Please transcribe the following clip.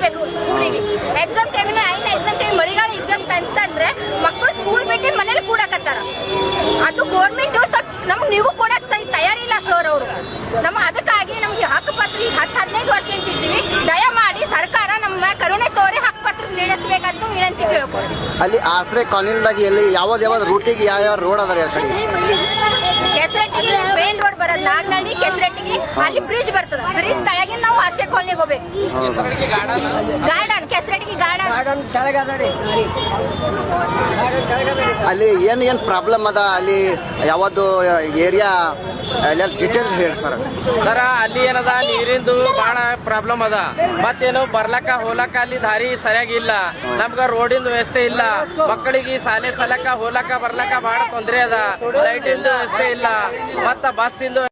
ಹೋಗ್ಬೇಕು ಸ್ಕೂಲಿಗೆ. Exam ಟೈಮಿನ exam time ಮಳೆಗಾಲ ಇದ್ದಂತಂದ್ರೆ ಮಕ್ಕಳು ಸ್ಕೂಲ್ ಬಿಟ್ಟು ಮನೇಲಿ ಕೂಡಕತ್ತಾರ. ಅದು ಗೌರ್ಮೆಂಟ್ ಸ್ವಲ್ಪ ನಮ್ಗೆ ನೀವು ಕೊಡಕ್ ತಯಾರಿಲ್ಲ ಸರ್ ಅವರು. ಅದಕ್ಕಾಗಿ ನಮ್ಗೆ ಹಕ್ಕುಪತ್ರ 10-15 ವರ್ಷ ನಿಂತಿದ್ದೀವಿ. ದಯಮಾಡಿ ಸರ್ಕಾರ ನಮ್ಮ ಕರುಣೆ ತೋರಿ ಹಕ್ಕುಪತ್ರ ನಡೆಸಬೇಕಂತ ವಿನಂತಿ ಕೇಳ್ಕೊಳ್ಳಿ. ಅಲ್ಲಿ ಆಶ್ರಯ ಕಾಲೋನಿದಾಗ ಎಲ್ಲಿ ಯಾವ್ದು ರೂಟಿಗೆ ಯಾವ ರೋಡ್ ಅದ? ಕೆಸರಟ್ಟಿಗೆ ಮೇನ್ ರೋಡ್ ಬರೋದು, ನಾಗನಹಳ್ಳಿ ಕೆಸರಟ್ಟಿಗೆ ಅಲ್ಲಿ ಬ್ರಿಡ್ಜ್ ಬರ್ತದ. ಬ್ರಿಡ್ಜ್ ತಳಗಿನ ನಾವು ಆಶ್ರಯ ಕಾಲೋನಿಗೆ ಹೋಗ್ಬೇಕು. ಗಾರ್ಡನ್ ಕೆಸರಟ್ಟಿಗೆ ಗಾರ್ಡನ್ ಅಲ್ಲಿ ಏನ್ ಪ್ರಾಬ್ಲಮ್ ಅದ? ಅಲ್ಲಿ ಯಾವ್ದು ಏರಿಯಾ ಡೀಟೇಲ್ಸ್ ಹೇಳಿ ಸರ್. ಸರ ಅಲ್ಲಿ ಏನದ ನೀರಿಂದು ಬಹಳ ಪ್ರಾಬ್ಲಮ್ ಅದ. ಮತ್ತೇನು ಬರ್ಲಕ್ಕ ಹೋಲಕ್ಕ ಅಲ್ಲಿ ದಾರಿ ಸರಿಯಾಗಿಲ್ಲ. ನಮ್ಗ ರೋಡಿನ ವ್ಯವಸ್ಥೆ ಇಲ್ಲ. ಮಕ್ಕಳಿಗೆ ಶಾಲೆ ಸಲಕ ಹೋಲಕ್ಕ ಬರ್ಲಕ್ಕ ಬಹಳ ತೊಂದರೆ ಅದ. ಲೈಟಿಂದು ವ್ಯವಸ್ಥೆ ಇಲ್ಲ. ಮತ್ತ ಬಸ್ ಇಂದು